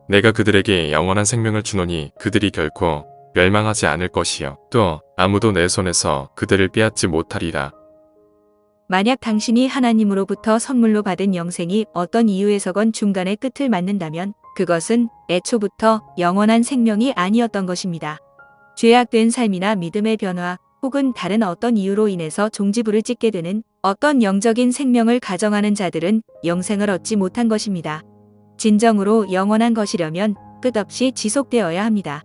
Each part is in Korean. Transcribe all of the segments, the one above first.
내가 그들에게 영원한 생명을 주노니 그들이 결코 멸망하지 않을 것이요 또 아무도 내 손에서 그들을 빼앗지 못하리라. 만약 당신이 하나님으로부터 선물로 받은 영생이 어떤 이유에서건 중간에 끝을 맞는다면 그것은 애초부터 영원한 생명이 아니었던 것입니다. 죄악된 삶이나 믿음의 변화 혹은 다른 어떤 이유로 인해서 종지부를 찍게 되는 어떤 영적인 생명을 가정하는 자들은 영생을 얻지 못한 것입니다. 진정으로 영원한 것이려면 끝없이 지속되어야 합니다.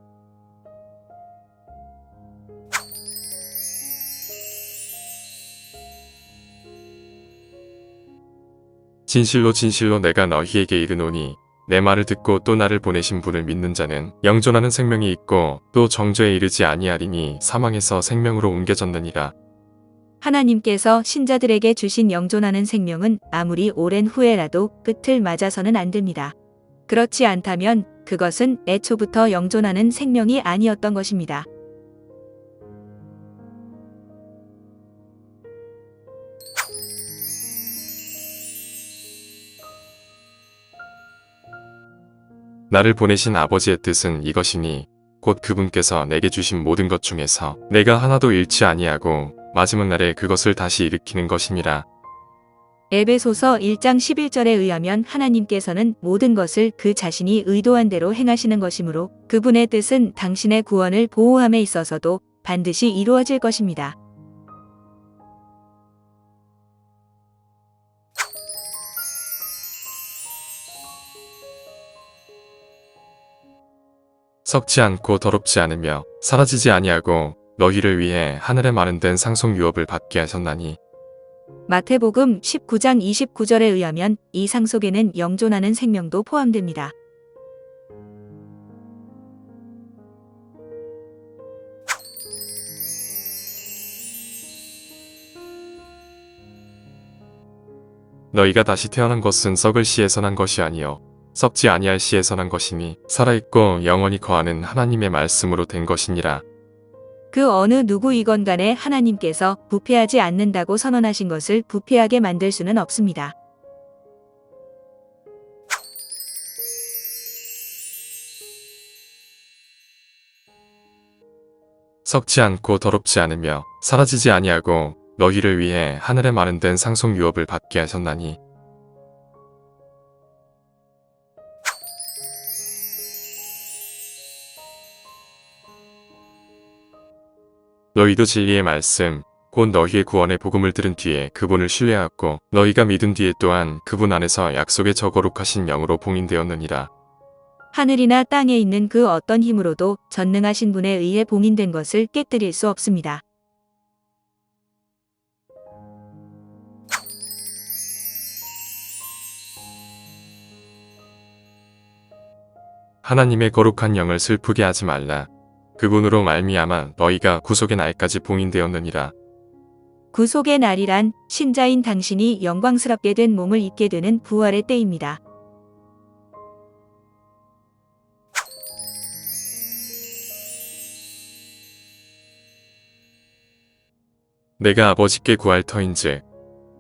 진실로 진실로 내가 너희에게 이르노니 내 말을 듣고 또 나를 보내신 분을 믿는 자는 영존하는 생명이 있고 또 정죄에 이르지 아니하리니 사망에서 생명으로 옮겨졌느니라. 하나님께서 신자들에게 주신 영존하는 생명은 아무리 오랜 후에라도 끝을 맞아서는 안 됩니다. 그렇지 않다면 그것은 애초부터 영존하는 생명이 아니었던 것입니다. 나를 보내신 아버지의 뜻은 이것이니 곧 그분께서 내게 주신 모든 것 중에서 내가 하나도 잃지 아니하고 마지막 날에 그것을 다시 일으키는 것이니라. 에베소서 1장 11절에 의하면 하나님께서는 모든 것을 그 자신이 의도한 대로 행하시는 것이므로 그분의 뜻은 당신의 구원을 보호함에 있어서도 반드시 이루어질 것입니다. 썩지 않고 더럽지 않으며 사라지지 아니하고 너희를 위해 하늘에 마련된 상속 유업을 받게 하셨나니. 마태복음 19장 29절에 의하면 이 상속에는 영존하는 생명도 포함됩니다. 너희가 다시 태어난 것은 썩을 씨에서 난 것이 아니요 썩지 아니할 씨에서 난 것이니 살아있고 영원히 거하는 하나님의 말씀으로 된 것이니라. 그 어느 누구이건 간에 하나님께서 부패하지 않는다고 선언하신 것을 부패하게 만들 수는 없습니다. 썩지 않고 더럽지 않으며 사라지지 아니하고 너희를 위해 하늘에 마련된 상속 유업을 받게 하셨나니. 너희도 진리의 말씀 곧 너희의 구원의 복음을 들은 뒤에 그분을 신뢰하였고 너희가 믿은 뒤에 또한 그분 안에서 약속의 저 거룩하신 영으로 봉인되었느니라. 하늘이나 땅에 있는 그 어떤 힘으로도 전능하신 분에 의해 봉인된 것을 깨뜨릴 수 없습니다. 하나님의 거룩한 영을 슬프게 하지 말라. 그분으로 말미암아 너희가 구속의 날까지 봉인되었느니라. 구속의 날이란 신자인 당신이 영광스럽게 된 몸을 입게 되는 부활의 때입니다. 내가 아버지께 구할 터인즉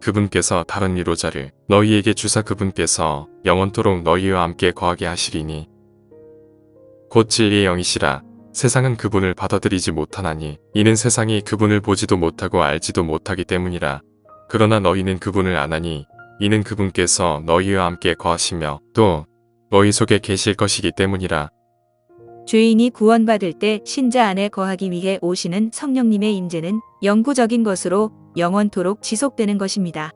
그분께서 다른 위로자를 너희에게 주사 그분께서 영원토록 너희와 함께 거하게 하시리니 곧 진리의 영이시라. 세상은 그분을 받아들이지 못하나니 이는 세상이 그분을 보지도 못하고 알지도 못하기 때문이라. 그러나 너희는 그분을 아나니 이는 그분께서 너희와 함께 거하시며 또 너희 속에 계실 것이기 때문이라. 죄인이 구원받을 때 신자 안에 거하기 위해 오시는 성령님의 임재는 영구적인 것으로 영원토록 지속되는 것입니다.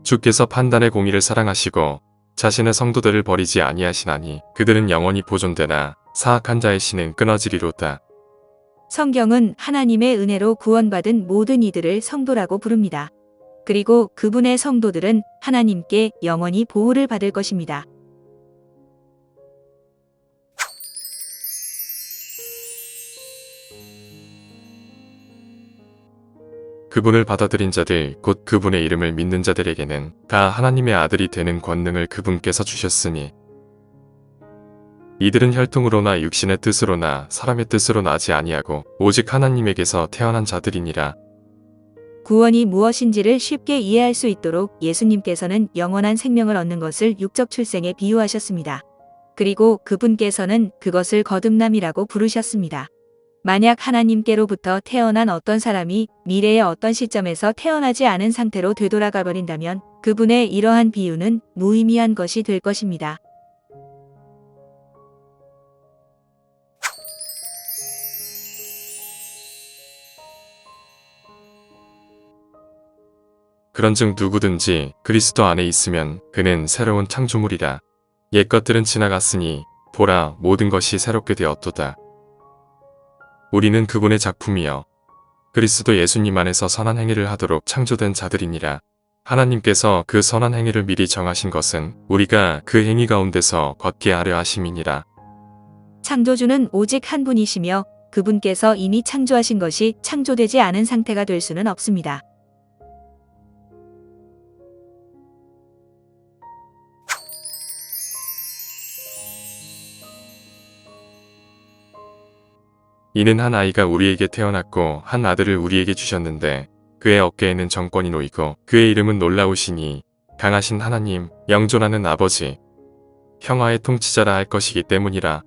주께서 판단의 공의를 사랑하시고 자신의 성도들을 버리지 아니하시나니 그들은 영원히 보존되나 사악한 자의 신은 끊어지리로다. 성경은 하나님의 은혜로 구원받은 모든 이들을 성도라고 부릅니다. 그리고 그분의 성도들은 하나님께 영원히 보호를 받을 것입니다. 그분을 받아들인 자들 곧 그분의 이름을 믿는 자들에게는 다 하나님의 아들이 되는 권능을 그분께서 주셨으니 이들은 혈통으로나 육신의 뜻으로나 사람의 뜻으로 나지 아니하고 오직 하나님에게서 태어난 자들이니라. 구원이 무엇인지를 쉽게 이해할 수 있도록 예수님께서는 영원한 생명을 얻는 것을 육적 출생에 비유하셨습니다. 그리고 그분께서는 그것을 거듭남이라고 부르셨습니다. 만약 하나님께로부터 태어난 어떤 사람이 미래의 어떤 시점에서 태어나지 않은 상태로 되돌아가 버린다면 그분의 이러한 비유는 무의미한 것이 될 것입니다. 그런즉 누구든지 그리스도 안에 있으면 그는 새로운 창조물이라. 옛 것들은 지나갔으니 보라 모든 것이 새롭게 되었도다. 우리는 그분의 작품이여 그리스도 예수님 안에서 선한 행위를 하도록 창조된 자들이니라. 하나님께서 그 선한 행위를 미리 정하신 것은 우리가 그 행위 가운데서 걷게 하려 하심이니라. 창조주는 오직 한 분이시며 그분께서 이미 창조하신 것이 창조되지 않은 상태가 될 수는 없습니다. 이는 한 아이가 우리에게 태어났고 한 아들을 우리에게 주셨는데 그의 어깨에는 정권이 놓이고 그의 이름은 놀라우시니 강하신 하나님 영존하는 아버지 평화의 통치자라 할 것이기 때문이라.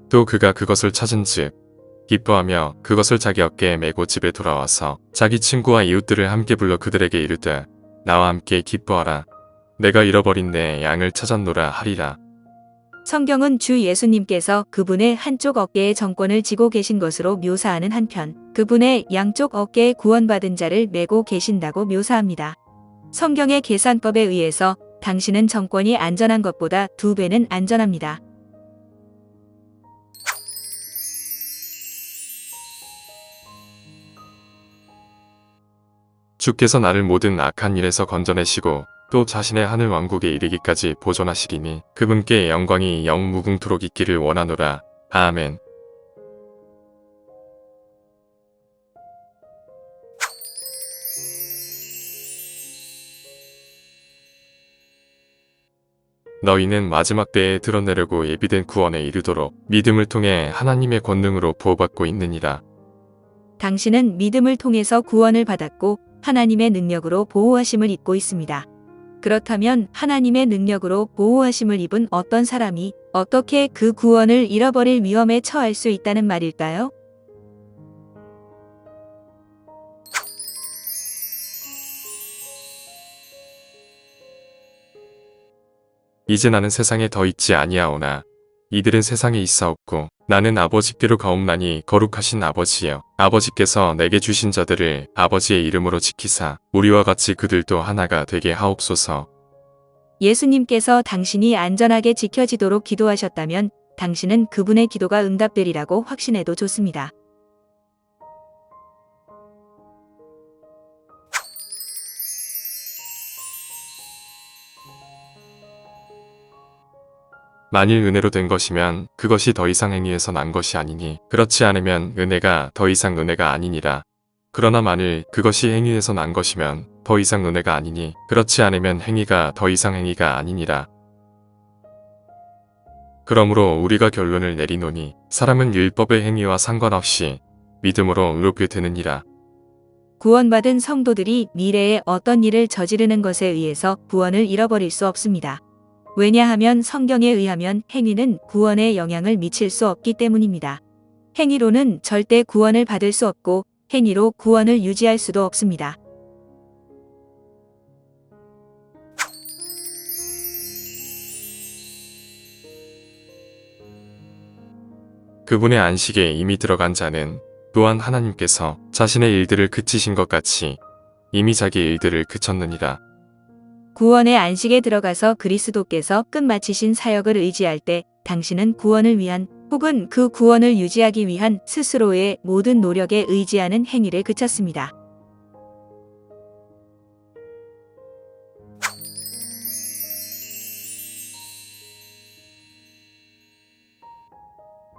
또 그가 그것을 찾은즉 기뻐하며 그것을 자기 어깨에 메고 집에 돌아와서 자기 친구와 이웃들을 함께 불러 그들에게 이르되 나와 함께 기뻐하라. 내가 잃어버린 내 양을 찾았노라 하리라. 성경은 주 예수님께서 그분의 한쪽 어깨에 정권을 쥐고 계신 것으로 묘사하는 한편 그분의 양쪽 어깨에 구원받은 자를 메고 계신다고 묘사합니다. 성경의 계산법에 의해서 당신은 정권이 안전한 것보다 2배는 안전합니다. 주께서 나를 모든 악한 일에서 건져내시고 또 자신의 하늘 왕국에 이르기까지 보존하시리니 그분께 영광이 영무궁토록 있기를 원하노라. 아멘. 너희는 마지막 때에 드러내려고 예비된 구원에 이르도록 믿음을 통해 하나님의 권능으로 보호받고 있느니라. 당신은 믿음을 통해서 구원을 받았고 하나님의 능력으로 보호하심을 입고 있습니다. 그렇다면 하나님의 능력으로 보호하심을 입은 어떤 사람이 어떻게 그 구원을 잃어버릴 위험에 처할 수 있다는 말일까요? 이제 나는 세상에 더 있지 아니하오나 이들은 세상에 있사옵고 나는 아버지께로 가옵나니 거룩하신 아버지여 아버지께서 내게 주신 자들을 아버지의 이름으로 지키사 우리와 같이 그들도 하나가 되게 하옵소서. 예수님께서 당신이 안전하게 지켜지도록 기도하셨다면 당신은 그분의 기도가 응답되리라고 확신해도 좋습니다. 만일 은혜로 된 것이면 그것이 더 이상 행위에서 난 것이 아니니 그렇지 않으면 은혜가 더 이상 은혜가 아니니라. 그러나 만일 그것이 행위에서 난 것이면 더 이상 은혜가 아니니 그렇지 않으면 행위가 더 이상 행위가 아니니라. 그러므로 우리가 결론을 내리노니 사람은 율법의 행위와 상관없이 믿음으로 의롭게 되느니라. 구원받은 성도들이 미래에 어떤 일을 저지르는 것에 의해서 구원을 잃어버릴 수 없습니다. 왜냐하면 성경에 의하면 행위는 구원에 영향을 미칠 수 없기 때문입니다. 행위로는 절대 구원을 받을 수 없고 행위로 구원을 유지할 수도 없습니다. 그분의 안식에 이미 들어간 자는 또한 하나님께서 자신의 일들을 그치신 것 같이 이미 자기 일들을 그쳤느니라. 구원의 안식에 들어가서 그리스도께서 끝마치신 사역을 의지할 때 당신은 구원을 위한 혹은 그 구원을 유지하기 위한 스스로의 모든 노력에 의지하는 행위를 그쳤습니다.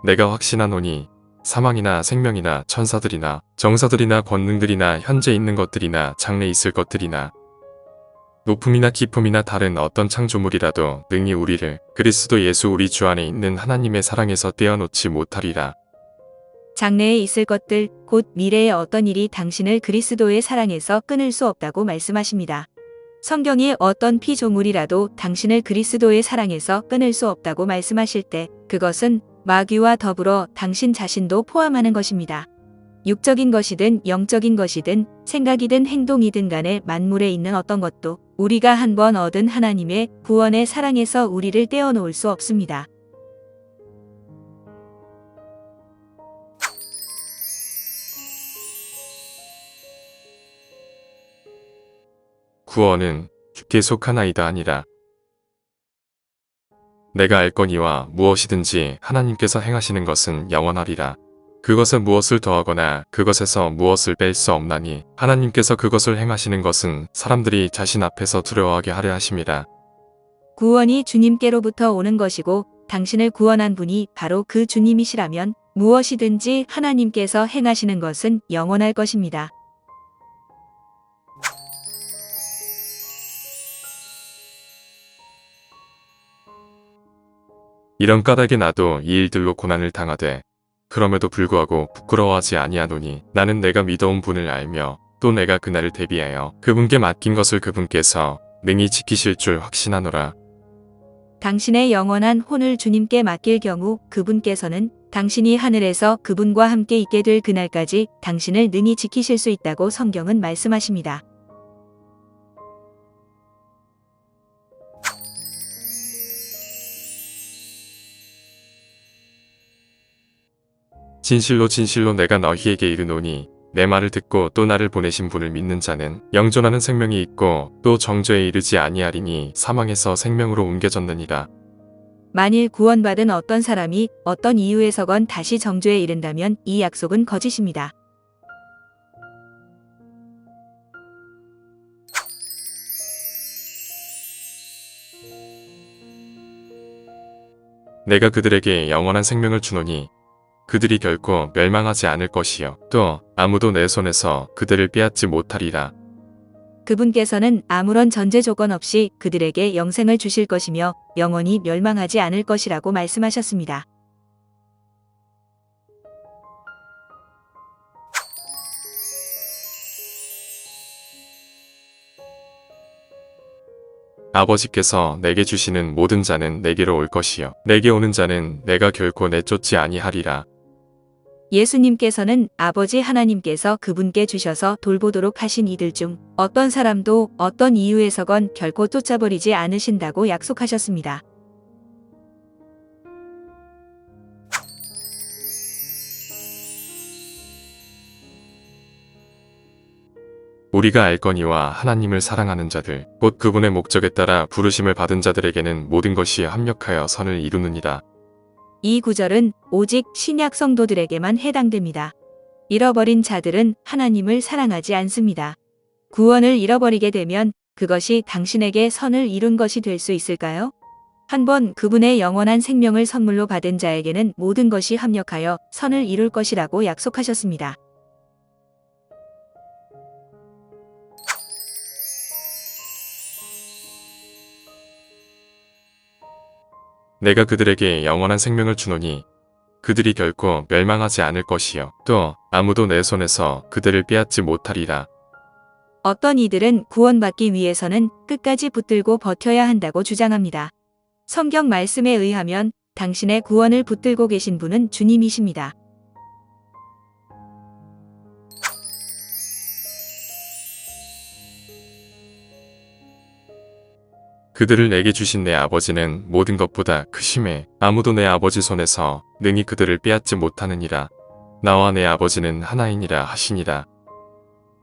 내가 확신하노니 사망이나 생명이나 천사들이나 정사들이나 권능들이나 현재 있는 것들이나 장래 있을 것들이나 높음이나 깊음이나 다른 어떤 창조물이라도 능히 우리를 그리스도 예수 우리 주 안에 있는 하나님의 사랑에서 떼어놓지 못하리라. 장래에 있을 것들, 곧 미래의 어떤 일이 당신을 그리스도의 사랑에서 끊을 수 없다고 말씀하십니다. 성경이 어떤 피조물이라도 당신을 그리스도의 사랑에서 끊을 수 없다고 말씀하실 때 그것은 마귀와 더불어 당신 자신도 포함하는 것입니다. 육적인 것이든 영적인 것이든 생각이든 행동이든 간에 만물에 있는 어떤 것도 우리가 한번 얻은 하나님의 구원의 사랑에서 우리를 떼어놓을 수 없습니다. 구원은 주께 속하나이다 아니라 내가 알거니와 무엇이든지 하나님께서 행하시는 것은 영원하리라. 그것은 무엇을 더하거나 그것에서 무엇을 뺄 수 없나니 하나님께서 그것을 행하시는 것은 사람들이 자신 앞에서 두려워하게 하려 하심이라. 구원이 주님께로부터 오는 것이고 당신을 구원한 분이 바로 그 주님이시라면 무엇이든지 하나님께서 행하시는 것은 영원할 것입니다. 이런 까닭에 나도 이 일들로 고난을 당하되 그럼에도 불구하고 부끄러워하지 아니하노니 나는 내가 믿어온 분을 알며 또 내가 그날을 대비하여 그분께 맡긴 것을 그분께서 능히 지키실 줄 확신하노라. 당신의 영원한 혼을 주님께 맡길 경우 그분께서는 당신이 하늘에서 그분과 함께 있게 될 그날까지 당신을 능히 지키실 수 있다고 성경은 말씀하십니다. 진실로 진실로 내가 너희에게 이르노니 내 말을 듣고 또 나를 보내신 분을 믿는 자는 영존하는 생명이 있고 또 정죄에 이르지 아니하리니 사망에서 생명으로 옮겨졌느니라. 만일 구원받은 어떤 사람이 어떤 이유에서건 다시 정죄에 이른다면 이 약속은 거짓입니다. 내가 그들에게 영원한 생명을 주노니 그들이 결코 멸망하지 않을 것이요 또 아무도 내 손에서 그들을 빼앗지 못하리라. 그분께서는 아무런 전제 조건 없이 그들에게 영생을 주실 것이며 영원히 멸망하지 않을 것이라고 말씀하셨습니다. 아버지께서 내게 주시는 모든 자는 내게로 올 것이요 내게 오는 자는 내가 결코 내쫓지 아니하리라. 예수님께서는 아버지 하나님께서 그분께 주셔서 돌보도록 하신 이들 중 어떤 사람도 어떤 이유에서건 결코 쫓아버리지 않으신다고 약속하셨습니다. 우리가 알거니와 하나님을 사랑하는 자들 곧 그분의 목적에 따라 부르심을 받은 자들에게는 모든 것이 합력하여 선을 이루느니라. 이 구절은 오직 신약 성도들에게만 해당됩니다. 잃어버린 자들은 하나님을 사랑하지 않습니다. 구원을 잃어버리게 되면 그것이 당신에게 선을 이룬 것이 될 수 있을까요? 한번 그분의 영원한 생명을 선물로 받은 자에게는 모든 것이 합력하여 선을 이룰 것이라고 약속하셨습니다. 내가 그들에게 영원한 생명을 주노니 그들이 결코 멸망하지 않을 것이요 또 아무도 내 손에서 그들을 빼앗지 못하리라. 어떤 이들은 구원받기 위해서는 끝까지 붙들고 버텨야 한다고 주장합니다. 성경 말씀에 의하면 당신의 구원을 붙들고 계신 분은 주님이십니다. 그들을 내게 주신 내 아버지는 모든 것보다 크심에 아무도 내 아버지 손에서 능히 그들을 빼앗지 못하느니라. 나와 내 아버지는 하나이니라 하시니라.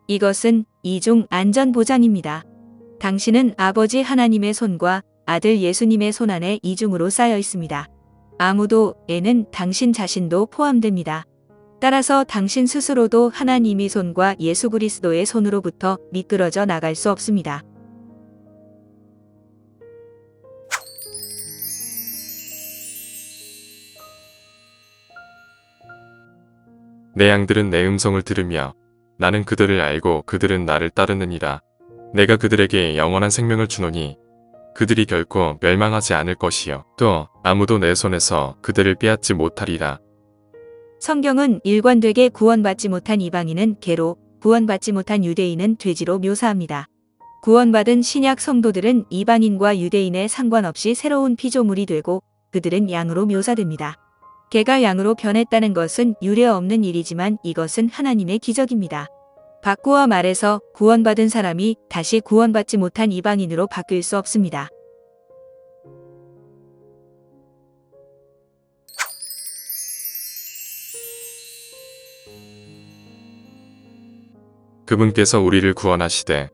이것은 이중 안전보장입니다. 당신은 아버지 하나님의 손과 아들 예수님의 손 안에 이중으로 쌓여 있습니다. 아무도 에는 당신 자신도 포함됩니다. 따라서 당신 스스로도 하나님의 손과 예수 그리스도의 손으로부터 미끄러져 나갈 수 없습니다. 내 양들은 내 음성을 들으며 나는 그들을 알고 그들은 나를 따르느니라. 내가 그들에게 영원한 생명을 주노니 그들이 결코 멸망하지 않을 것이요 또 아무도 내 손에서 그들을 빼앗지 못하리라. 성경은 일관되게 구원받지 못한 이방인은 개로, 구원받지 못한 유대인은 돼지로 묘사합니다. 구원받은 신약 성도들은 이방인과 유대인에 상관없이 새로운 피조물이 되고 그들은 양으로 묘사됩니다. 개가 양으로 변했다는 것은 유례 없는 일이지만 이것은 하나님의 기적입니다. 바꾸어 말해서 구원받은 사람이 다시 구원받지 못한 이방인으로 바뀔 수 없습니다. 그분께서 우리를 구원하시되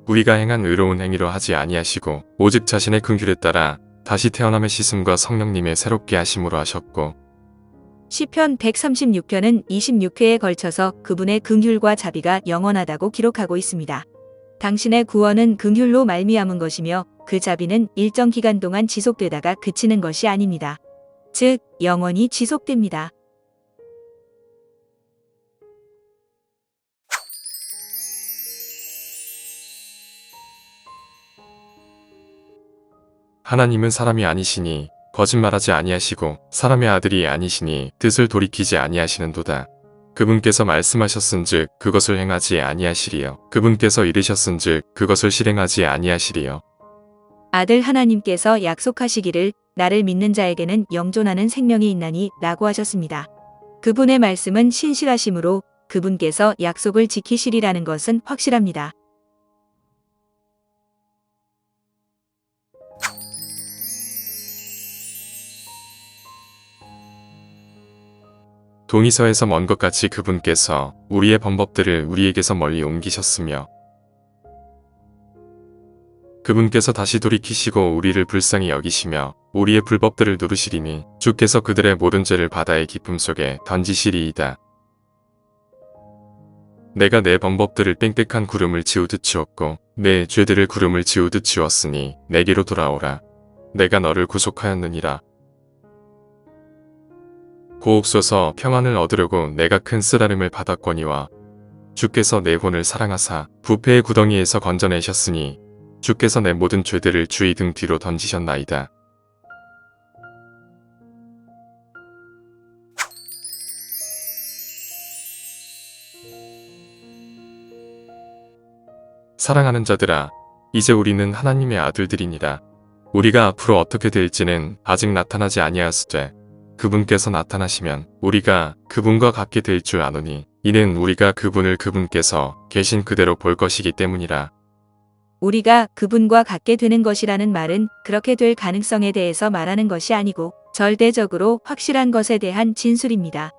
우리가 행한 의로운 행위로 하지 아니하시고 오직 자신의 긍휼에 따라 다시 태어남의 씻음과 성령님의 새롭게 하심으로 하셨고 시편 136편은 26회에 걸쳐서 그분의 긍휼과 자비가 영원하다고 기록하고 있습니다. 당신의 구원은 긍휼로 말미암은 것이며 그 자비는 일정 기간 동안 지속되다가 그치는 것이 아닙니다. 즉, 영원히 지속됩니다. 하나님은 사람이 아니시니 거짓말하지 아니하시고 사람의 아들이 아니시니 뜻을 돌이키지 아니하시는도다. 그분께서 말씀하셨은즉 그것을 행하지 아니하시리요. 그분께서 이르셨은즉 그것을 실행하지 아니하시리요. 아들 하나님께서 약속하시기를 나를 믿는 자에게는 영존하는 생명이 있나니 라고 하셨습니다. 그분의 말씀은 신실하심으로 그분께서 약속을 지키시리라는 것은 확실합니다. 동이서에서 먼 것 같이 그분께서 우리의 범법들을 우리에게서 멀리 옮기셨으며 그분께서 다시 돌이키시고 우리를 불쌍히 여기시며 우리의 불법들을 누르시리니 주께서 그들의 모든 죄를 바다의 깊음 속에 던지시리이다. 내가 내 범법들을 빽빽한 구름을 지우듯 지웠고 내 죄들을 구름을 지우듯 지웠으니 내게로 돌아오라. 내가 너를 구속하였느니라. 고옵소서 평안을 얻으려고 내가 큰 쓰라림을 받았거니와 주께서 내 혼을 사랑하사 부패의 구덩이에서 건져내셨으니 주께서 내 모든 죄들을 주의 등 뒤로 던지셨나이다. 사랑하는 자들아, 이제 우리는 하나님의 아들들이니라. 우리가 앞으로 어떻게 될지는 아직 나타나지 아니하였으되 그분께서 나타나시면 우리가 그분과 같게 될 줄 아노니 이는 우리가 그분을 그분께서 계신 그대로 볼 것이기 때문이라. 우리가 그분과 같게 되는 것이라는 말은 그렇게 될 가능성에 대해서 말하는 것이 아니고 절대적으로 확실한 것에 대한 진술입니다.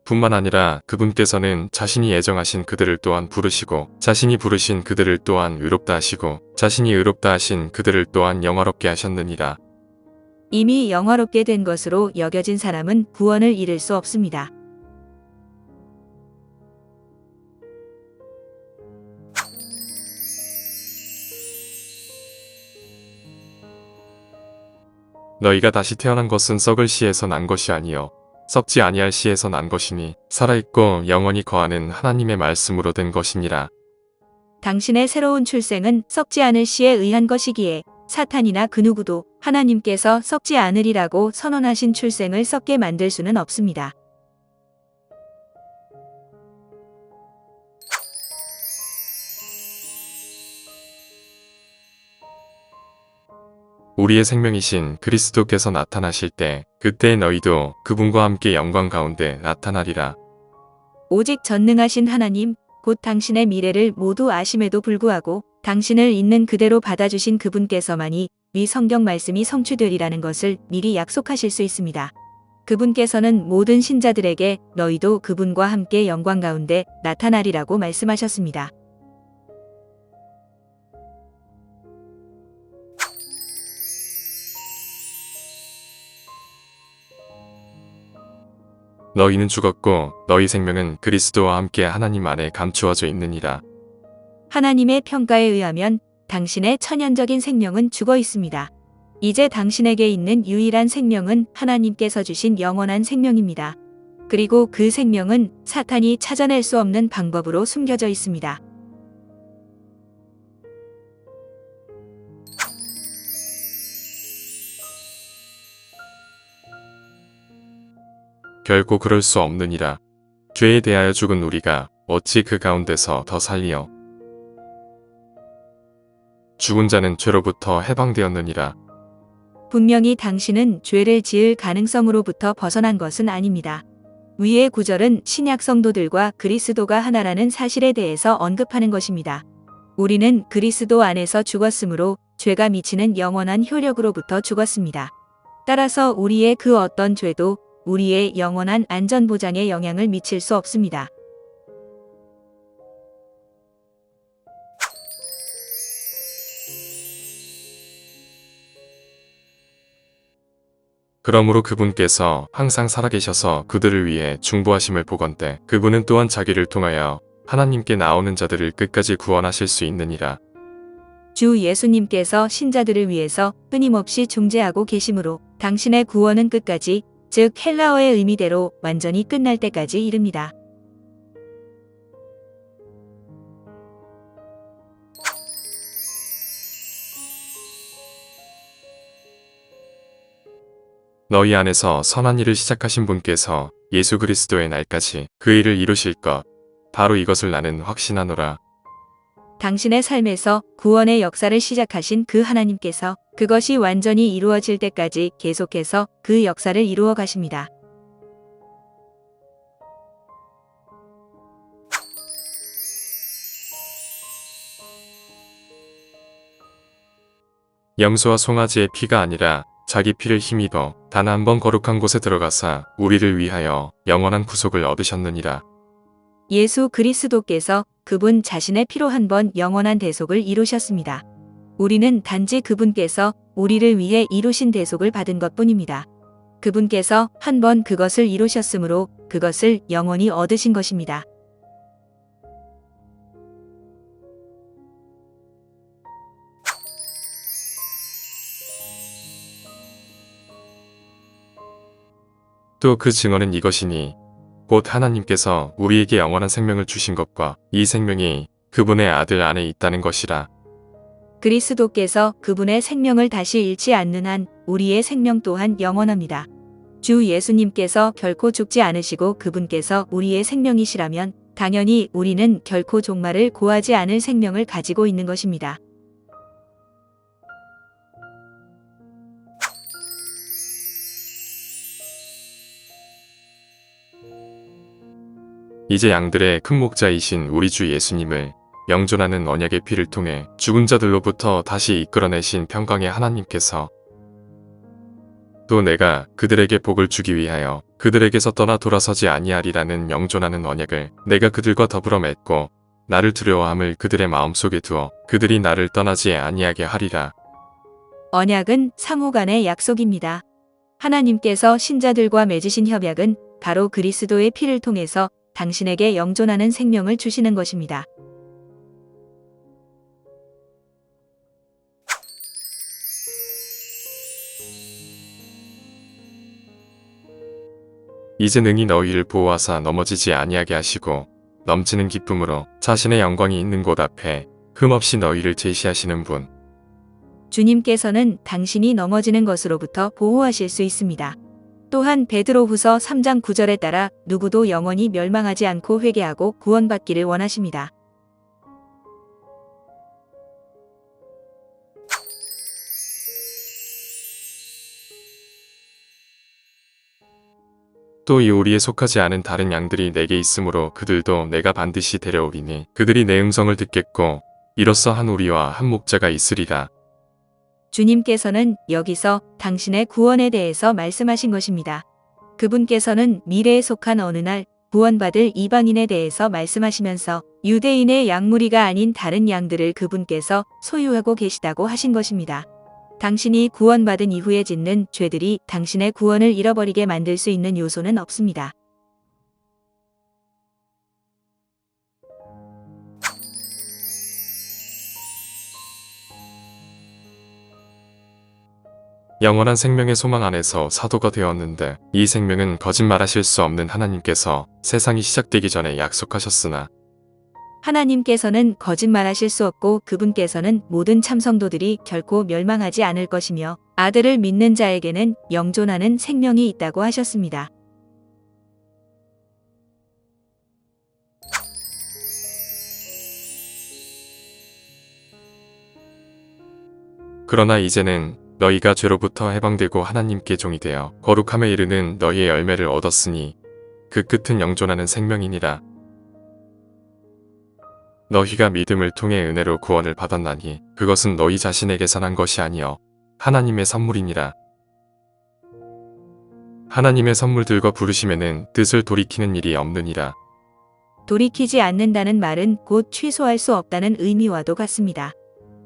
뿐만 아니라 그분께서는 자신이 애정하신 그들을 또한 부르시고 자신이 부르신 그들을 또한 의롭다 하시고 자신이 의롭다 하신 그들을 또한 영화롭게 하셨느니라. 이미 영화롭게 된 것으로 여겨진 사람은 구원을 잃을 수 없습니다. 너희가 다시 태어난 것은 썩을 씨에서 난 것이 아니요 썩지 아니할 씨에서 난 것이니 살아있고 영원히 거하는 하나님의 말씀으로 된 것이니라. 당신의 새로운 출생은 썩지 않을 씨에 의한 것이기에 사탄이나 그 누구도 하나님께서 썩지 않으리라고 선언하신 출생을 썩게 만들 수는 없습니다. 우리의 생명이신 그리스도께서 나타나실 때 그때 너희도 그분과 함께 영광 가운데 나타나리라. 오직 전능하신 하나님, 곧 당신의 미래를 모두 아심에도 불구하고 당신을 있는 그대로 받아주신 그분께서만이 위 성경 말씀이 성취되리라는 것을 미리 약속하실 수 있습니다. 그분께서는 모든 신자들에게 너희도 그분과 함께 영광 가운데 나타나리라고 말씀하셨습니다. 너희는 죽었고 너희 생명은 그리스도와 함께 하나님 안에 감추어져 있느니라. 하나님의 평가에 의하면 당신의 천연적인 생명은 죽어 있습니다. 이제 당신에게 있는 유일한 생명은 하나님께서 주신 영원한 생명입니다. 그리고 그 생명은 사탄이 찾아낼 수 없는 방법으로 숨겨져 있습니다. 결코 그럴 수 없느니라. 죄에 대하여 죽은 우리가 어찌 그 가운데서 더 살리어 죽은 자는 죄로부터 해방되었느니라. 분명히 당신은 죄를 지을 가능성으로부터 벗어난 것은 아닙니다. 위의 구절은 신약 성도들과 그리스도가 하나라는 사실에 대해서 언급하는 것입니다. 우리는 그리스도 안에서 죽었으므로 죄가 미치는 영원한 효력으로부터 죽었습니다. 따라서 우리의 그 어떤 죄도 우리의 영원한 안전보장에 영향을 미칠 수 없습니다. 그러므로 그분께서 항상 살아계셔서 그들을 위해 중보하심을 보건대 그분은 또한 자기를 통하여 하나님께 나오는 자들을 끝까지 구원하실 수 있느니라. 주 예수님께서 신자들을 위해서 끊임없이 중재하고 계심으로 당신의 구원은 끝까지, 즉 헬라어의 의미대로 완전히 끝날 때까지 이릅니다. 너희 안에서 선한 일을 시작하신 분께서 예수 그리스도의 날까지 그 일을 이루실 것, 바로 이것을 나는 확신하노라. 당신의 삶에서 구원의 역사를 시작하신 그 하나님께서 그것이 완전히 이루어질 때까지 계속해서 그 역사를 이루어 가십니다. 염소와 송아지의 피가 아니라 자기 피를 힘입어 단 한 번 거룩한 곳에 들어가사 우리를 위하여 영원한 구속을 얻으셨느니라. 예수 그리스도께서 그분 자신의 피로 한 번 영원한 대속을 이루셨습니다. 우리는 단지 그분께서 우리를 위해 이루신 대속을 받은 것뿐입니다. 그분께서 한 번 그것을 이루셨으므로 그것을 영원히 얻으신 것입니다. 또 그 증언은 이것이니 곧 하나님께서 우리에게 영원한 생명을 주신 것과 이 생명이 그분의 아들 안에 있다는 것이라. 그리스도께서 그분의 생명을 다시 잃지 않는 한 우리의 생명 또한 영원합니다. 주 예수님께서 결코 죽지 않으시고 그분께서 우리의 생명이시라면 당연히 우리는 결코 종말을 고하지 않을 생명을 가지고 있는 것입니다. 이제 양들의 큰 목자이신 우리 주 예수님을 영존하는 언약의 피를 통해 죽은 자들로부터 다시 이끌어내신 평강의 하나님께서 또 내가 그들에게 복을 주기 위하여 그들에게서 떠나 돌아서지 아니하리라는 영존하는 언약을 내가 그들과 더불어 맺고 나를 두려워함을 그들의 마음속에 두어 그들이 나를 떠나지 아니하게 하리라. 언약은 상호 간의 약속입니다. 하나님께서 신자들과 맺으신 협약은 바로 그리스도의 피를 통해서 당신에게 영존하는 생명을 주시는 것입니다. 이제 능히 너희를 보호하사 넘어지지 아니하게 하시고 넘치는 기쁨으로 자신의 영광이 있는 곳 앞에 흠없이 너희를 제시하시는 분. 주님께서는 당신이 넘어지는 것으로부터 보호하실 수 있습니다. 또한 베드로후서 3장 9절에 따라 누구도 영원히 멸망하지 않고 회개하고 구원받기를 원하십니다. 또 이 우리에 속하지 않은 다른 양들이 내게 있으므로 그들도 내가 반드시 데려오리니 그들이 내 음성을 듣겠고 이로써 한 우리와 한 목자가 있으리라. 주님께서는 여기서 당신의 구원에 대해서 말씀하신 것입니다. 그분께서는 미래에 속한 어느 날 구원받을 이방인에 대해서 말씀하시면서 유대인의 양무리가 아닌 다른 양들을 그분께서 소유하고 계시다고 하신 것입니다. 당신이 구원받은 이후에 짓는 죄들이 당신의 구원을 잃어버리게 만들 수 있는 요소는 없습니다. 영원한 생명의 소망 안에서 사도가 되었는데 이 생명은 거짓말하실 수 없는 하나님께서 세상이 시작되기 전에 약속하셨으나 하나님께서는 거짓말하실 수 없고 그분께서는 모든 참성도들이 결코 멸망하지 않을 것이며 아들을 믿는 자에게는 영존하는 생명이 있다고 하셨습니다. 그러나 이제는 너희가 죄로부터 해방되고 하나님께 종이 되어 거룩함에 이르는 너희의 열매를 얻었으니 그 끝은 영존하는 생명이니라. 너희가 믿음을 통해 은혜로 구원을 받았나니 그것은 너희 자신에게서 난 것이 아니요 하나님의 선물이니라. 하나님의 선물들과 부르심에는 뜻을 돌이키는 일이 없느니라. 돌이키지 않는다는 말은 곧 취소할 수 없다는 의미와도 같습니다.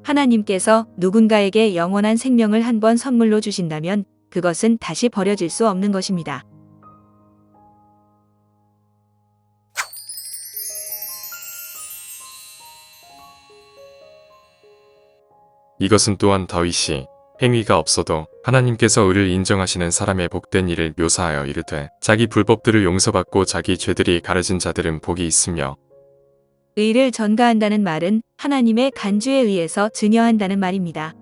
하나님께서 누군가에게 영원한 생명을 한 번 선물로 주신다면 그것은 다시 버려질 수 없는 것입니다. 이것은 또한 다윗이 행위가 없어도 하나님께서 의를 인정하시는 사람의 복된 일을 묘사하여 이르되 자기 불법들을 용서받고 자기 죄들이 가려진 자들은 복이 있으며 의를 전가한다는 말은 하나님의 간주에 의해서 증여한다는 말입니다.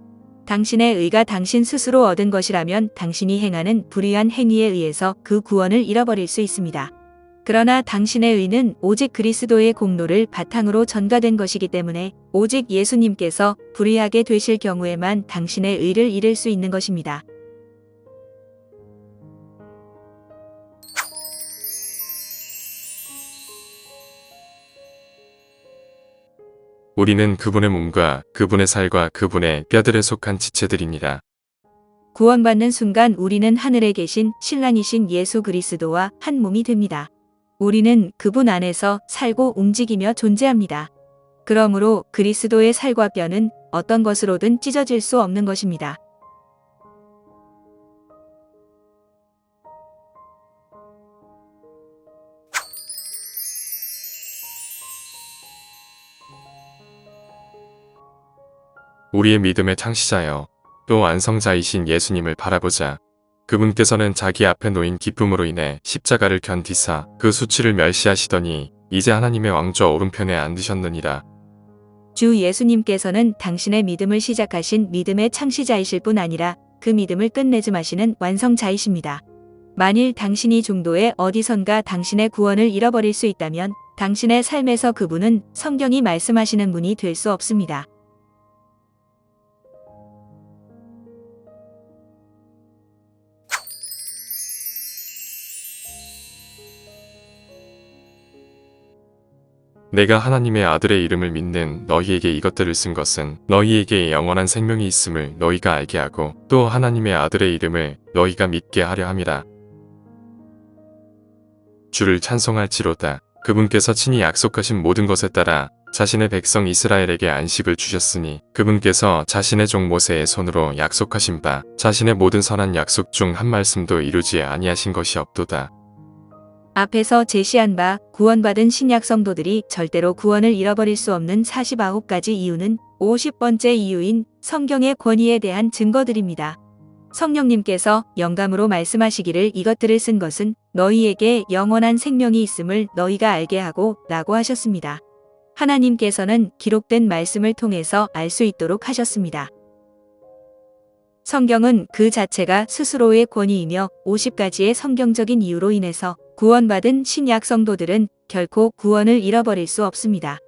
당신의 의가 당신 스스로 얻은 것이라면 당신이 행하는 불의한 행위에 의해서 그 구원을 잃어버릴 수 있습니다. 그러나 당신의 의는 오직 그리스도의 공로를 바탕으로 전가된 것이기 때문에 오직 예수님께서 불의하게 되실 경우에만 당신의 의를 잃을 수 있는 것입니다. 우리는 그분의 몸과 그분의 살과 그분의 뼈들에 속한 지체들이니라. 구원받는 순간 우리는 하늘에 계신 신랑이신 예수 그리스도와 한 몸이 됩니다. 우리는 그분 안에서 살고 움직이며 존재합니다. 그러므로 그리스도의 살과 뼈는 어떤 것으로든 찢어질 수 없는 것입니다. 우리의 믿음의 창시자여 또 완성자이신 예수님을 바라보자. 그분께서는 자기 앞에 놓인 기쁨으로 인해 십자가를 견디사 그 수치를 멸시하시더니 이제 하나님의 왕좌 오른편에 앉으셨느니라. 주 예수님께서는 당신의 믿음을 시작하신 믿음의 창시자이실 뿐 아니라 그 믿음을 끝내줌하시는 완성자이십니다. 만일 당신이 중도에 어디선가 당신의 구원을 잃어버릴 수 있다면 당신의 삶에서 그분은 성경이 말씀하시는 분이 될 수 없습니다. 내가 하나님의 아들의 이름을 믿는 너희에게 이것들을 쓴 것은 너희에게 영원한 생명이 있음을 너희가 알게 하고 또 하나님의 아들의 이름을 너희가 믿게 하려 함이라. 주를 찬송할지로다. 그분께서 친히 약속하신 모든 것에 따라 자신의 백성 이스라엘에게 안식을 주셨으니 그분께서 자신의 종 모세의 손으로 약속하신 바 자신의 모든 선한 약속 중 한 말씀도 이루지 아니하신 것이 없도다. 앞에서 제시한 바 구원받은 신약 성도들이 절대로 구원을 잃어버릴 수 없는 49가지 이유는 50번째 이유인 성경의 권위에 대한 증거들입니다. 성령님께서 영감으로 말씀하시기를 이것들을 쓴 것은 너희에게 영원한 생명이 있음을 너희가 알게 하고 라고 하셨습니다. 하나님께서는 기록된 말씀을 통해서 알 수 있도록 하셨습니다. 성경은 그 자체가 스스로의 권위이며 50가지의 성경적인 이유로 인해서 구원받은 신약 성도들은 결코 구원을 잃어버릴 수 없습니다.